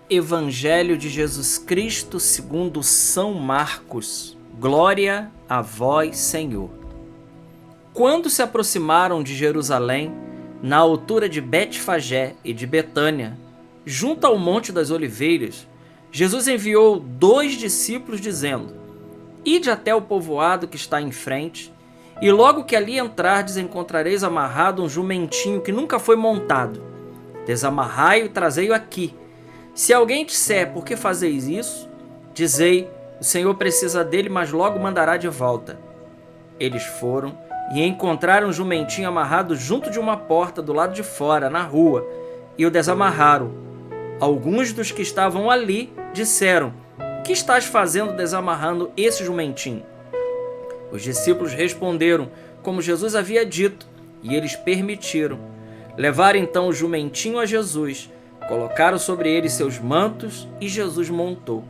Evangelho de Jesus Cristo segundo São Marcos. Glória a vós, Senhor. Quando se aproximaram de Jerusalém, na altura de Betfagé e de Betânia, junto ao Monte das Oliveiras, Jesus enviou 2 discípulos dizendo: Ide até o povoado que está em frente, e logo que ali entrardes encontrareis amarrado um jumentinho que nunca foi montado. Desamarrai-o e trazei-o aqui. Se alguém disser: por que fazeis isso? Dizei: o Senhor precisa dele, mas logo mandará de volta. Eles foram e encontraram um jumentinho amarrado junto de uma porta do lado de fora, na rua, e o desamarraram. Alguns dos que estavam ali disseram: que estás fazendo desamarrando esse jumentinho? Os discípulos responderam como Jesus havia dito, e eles permitiram. Levaram então o jumentinho a Jesus, colocaram sobre ele seus mantos e Jesus montou.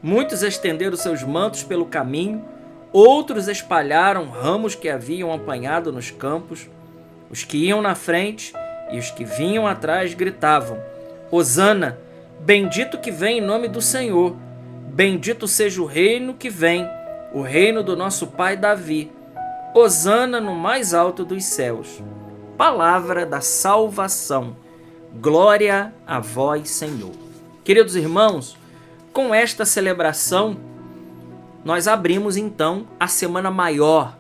Muitos estenderam seus mantos pelo caminho, outros espalharam ramos que haviam apanhado nos campos. Os que iam na frente e os que vinham atrás gritavam: Hosana, bendito que vem em nome do Senhor, bendito seja o reino que vem, o reino do nosso pai Davi. Hosana no mais alto dos céus. Palavra da salvação. Glória a vós, Senhor. Queridos irmãos, com esta celebração, nós abrimos então a Semana Maior,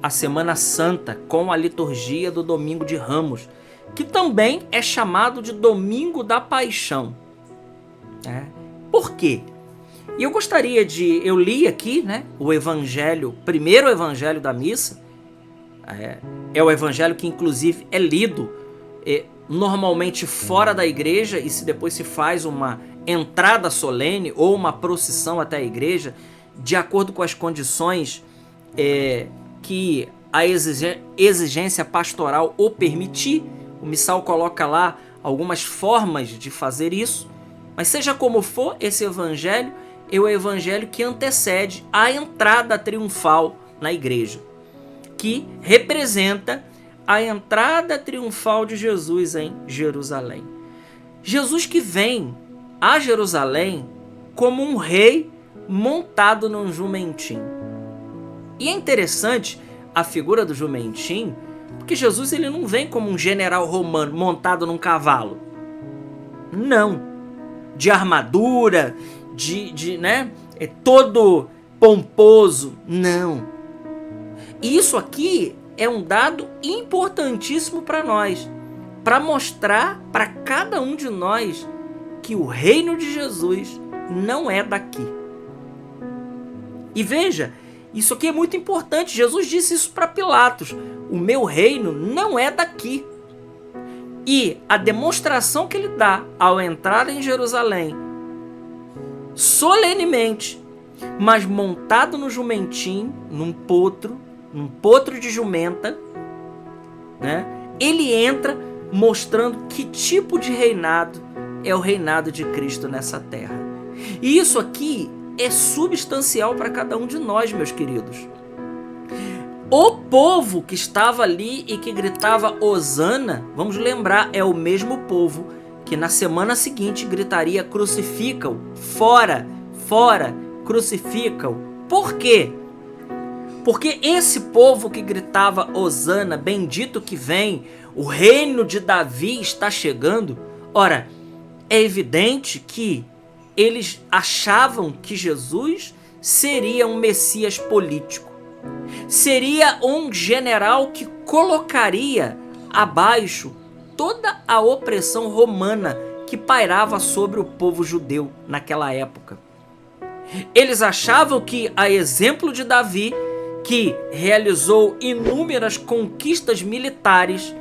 a Semana Santa, com a liturgia do Domingo de Ramos, que também é chamado de Domingo da Paixão. Por quê? E eu li aqui, o Evangelho, primeiro Evangelho da missa, é o Evangelho que inclusive é lido normalmente fora da igreja, e se depois se faz uma entrada solene ou uma procissão até a igreja, de acordo com as condições que a exigência pastoral o permitir. O missal coloca lá algumas formas de fazer isso, mas seja como for, esse evangelho é o evangelho que antecede a entrada triunfal na igreja, que representa a entrada triunfal de Jesus em Jerusalém. Jesus que vem a Jerusalém como um rei montado num jumentinho. E é interessante a figura do jumentinho, porque Jesus ele não vem como um general romano montado num cavalo. Não. De armadura, é todo pomposo. Não. E isso aqui é um dado importantíssimo para nós, para mostrar para cada um de nós que o reino de Jesus não é daqui. E veja, isso aqui é muito importante. Jesus disse isso para Pilatos: o meu reino não é daqui. E a demonstração que ele dá ao entrar em Jerusalém, solenemente, mas montado no jumentinho, num potro de jumenta, ele entra mostrando que tipo de reinado é o reinado de Cristo nessa terra. E isso aqui é substancial para cada um de nós, meus queridos. O povo que estava ali e que gritava Hosana, vamos lembrar, é o mesmo povo que na semana seguinte gritaria: crucifica-o, fora, fora, crucifica-o. Por quê? Porque esse povo que gritava Hosana, bendito que vem, o reino de Davi está chegando. Ora, é evidente que eles achavam que Jesus seria um Messias político. Seria um general que colocaria abaixo toda a opressão romana que pairava sobre o povo judeu naquela época. Eles achavam que, a exemplo de Davi, que realizou inúmeras conquistas militares,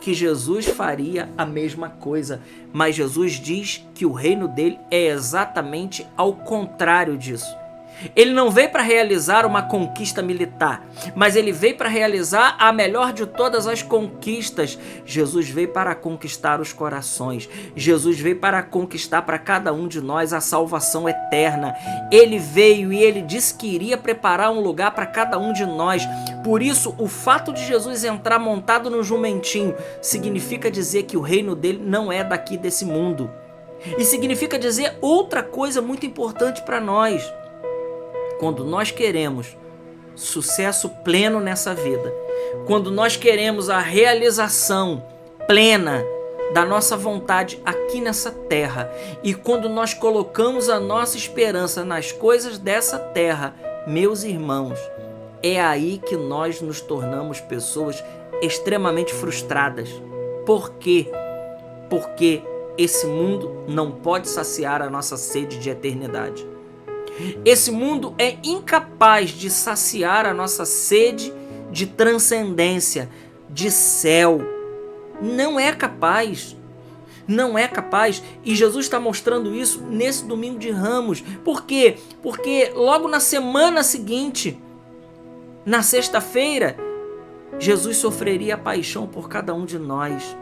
que Jesus faria a mesma coisa. Mas Jesus diz que o reino dele é exatamente ao contrário disso. Ele não veio para realizar uma conquista militar, mas ele veio para realizar a melhor de todas as conquistas. Jesus veio para conquistar os corações. Jesus veio para conquistar para cada um de nós a salvação eterna. Ele veio e ele disse que iria preparar um lugar para cada um de nós. Por isso, o fato de Jesus entrar montado no jumentinho significa dizer que o reino dele não é daqui desse mundo. E significa dizer outra coisa muito importante para nós. Quando nós queremos sucesso pleno nessa vida, quando nós queremos a realização plena da nossa vontade aqui nessa terra, e quando nós colocamos a nossa esperança nas coisas dessa terra, meus irmãos, é aí que nós nos tornamos pessoas extremamente frustradas. Por quê? Porque esse mundo não pode saciar a nossa sede de eternidade. Esse mundo é incapaz de saciar a nossa sede de transcendência, de céu. Não é capaz. Não é capaz. E Jesus está mostrando isso nesse domingo de Ramos. Por quê? Porque logo na semana seguinte, na sexta-feira, Jesus sofreria a paixão por cada um de nós.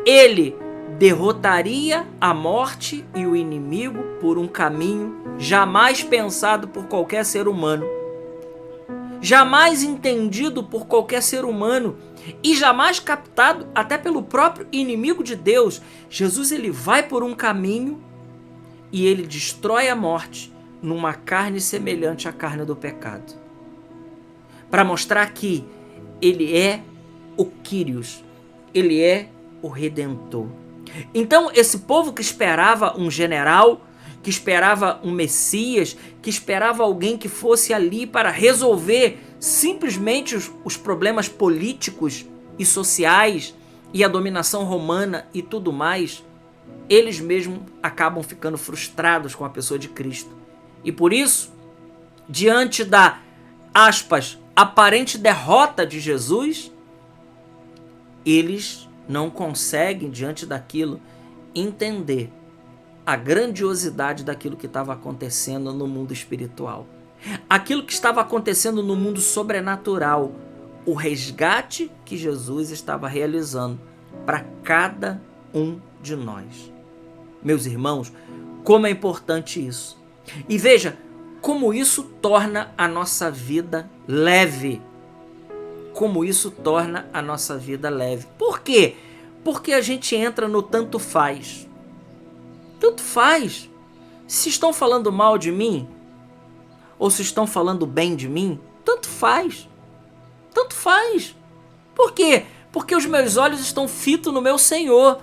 Ele derrotaria a morte e o inimigo por um caminho jamais pensado por qualquer ser humano, jamais entendido por qualquer ser humano e jamais captado até pelo próprio inimigo de Deus. Jesus, ele vai por um caminho e ele destrói a morte numa carne semelhante à carne do pecado, para mostrar que ele é o Kyrios, ele é o Redentor. Então, esse povo que esperava um general, que esperava um Messias, que esperava alguém que fosse ali para resolver simplesmente os problemas políticos e sociais e a dominação romana e tudo mais, eles mesmos acabam ficando frustrados com a pessoa de Cristo. E por isso, diante da, aspas, aparente derrota de Jesus, eles não conseguem, diante daquilo, entender a grandiosidade daquilo que estava acontecendo no mundo espiritual. Aquilo que estava acontecendo no mundo sobrenatural. O resgate que Jesus estava realizando para cada um de nós. Meus irmãos, como é importante isso. E veja como isso torna a nossa vida leve. Como isso torna a nossa vida leve. Por quê? Porque a gente entra no tanto faz. Tanto faz. Se estão falando mal de mim, ou se estão falando bem de mim, tanto faz. Tanto faz. Por quê? Porque os meus olhos estão fitos no meu Senhor.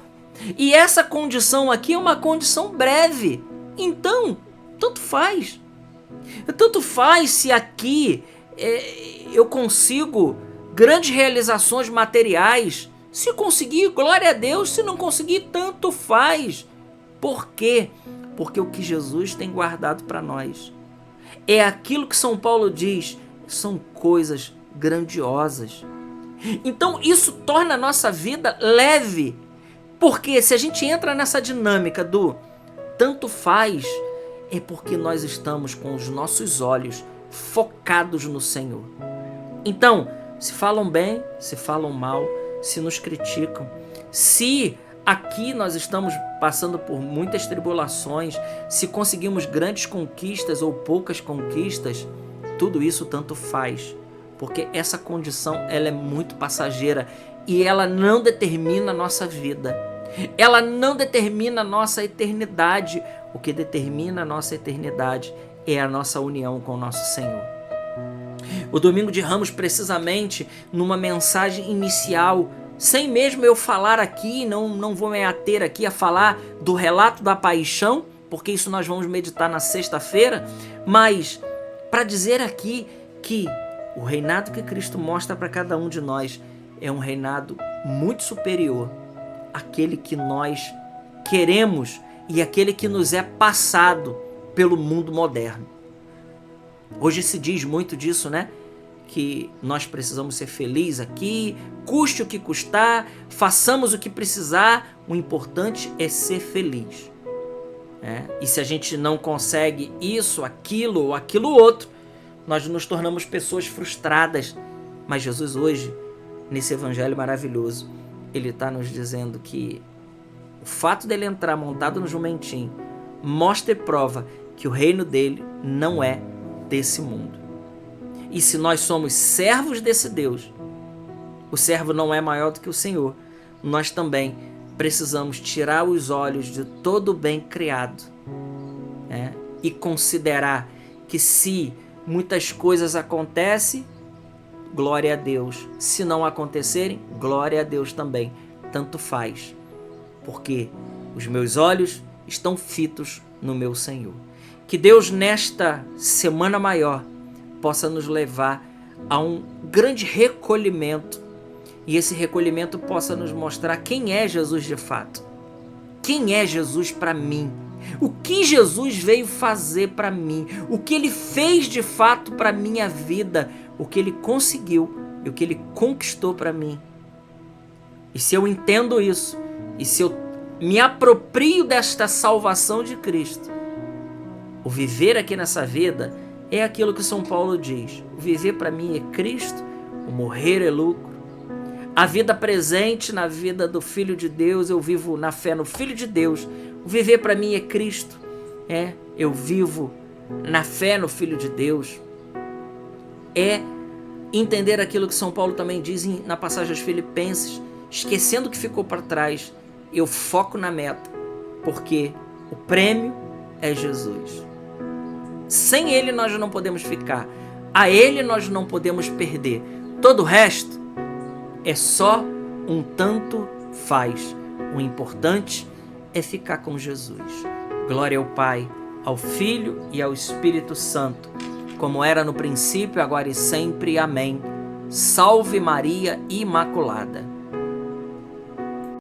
E essa condição aqui é uma condição breve. Então, tanto faz. Tanto faz se aqui eu consigo grandes realizações materiais. Se conseguir, glória a Deus. Se não conseguir, tanto faz. Por quê? Porque o que Jesus tem guardado para nós é aquilo que São Paulo diz, são coisas grandiosas. Então isso torna a nossa vida leve. Porque se a gente entra nessa dinâmica do tanto faz, é porque nós estamos com os nossos olhos focados no Senhor. Então, se falam bem, se falam mal, se nos criticam, se aqui nós estamos passando por muitas tribulações, se conseguimos grandes conquistas ou poucas conquistas, tudo isso tanto faz, porque essa condição ela é muito passageira e ela não determina a nossa vida, ela não determina a nossa eternidade. O que determina a nossa eternidade é a nossa união com o nosso Senhor. O domingo de Ramos, precisamente numa mensagem inicial, sem mesmo eu falar aqui, não vou me ater aqui a falar do relato da paixão, porque isso nós vamos meditar na sexta-feira, mas para dizer aqui que o reinado que Cristo mostra para cada um de nós é um reinado muito superior àquele que nós queremos e aquele que nos é passado pelo mundo moderno. Hoje se diz muito disso, né? Que nós precisamos ser felizes aqui, custe o que custar, façamos o que precisar, o importante é ser feliz. E se a gente não consegue isso, aquilo ou aquilo outro, nós nos tornamos pessoas frustradas. Mas Jesus hoje, nesse evangelho maravilhoso, ele está nos dizendo que o fato dele entrar montado no jumentinho mostra e prova que o reino dele não é desse mundo. E se nós somos servos desse Deus, o servo não é maior do que o Senhor, nós também precisamos tirar os olhos de todo o bem criado, né? E considerar que se muitas coisas acontecem, glória a Deus. Se não acontecerem, glória a Deus também. Tanto faz, porque os meus olhos estão fitos no meu Senhor. Que Deus, nesta Semana Maior, possa nos levar a um grande recolhimento, e esse recolhimento possa nos mostrar quem é Jesus de fato. Quem é Jesus para mim? O que Jesus veio fazer para mim? O que Ele fez de fato para minha vida? O que Ele conseguiu e o que Ele conquistou para mim? E se eu entendo isso, e se eu me aproprio desta salvação de Cristo, o viver aqui nessa vida é aquilo que São Paulo diz: o viver para mim é Cristo, o morrer é lucro. A vida presente na vida do Filho de Deus, eu vivo na fé no Filho de Deus. O viver para mim é Cristo, eu vivo na fé no Filho de Deus. É entender aquilo que São Paulo também diz na passagem aos Filipenses: esquecendo o que ficou para trás, eu foco na meta, porque o prêmio é Jesus. Sem Ele nós não podemos ficar, a Ele nós não podemos perder. Todo o resto é só um tanto faz. O importante é ficar com Jesus. Glória ao Pai, ao Filho e ao Espírito Santo, como era no princípio, agora e sempre. Amém. Salve Maria Imaculada.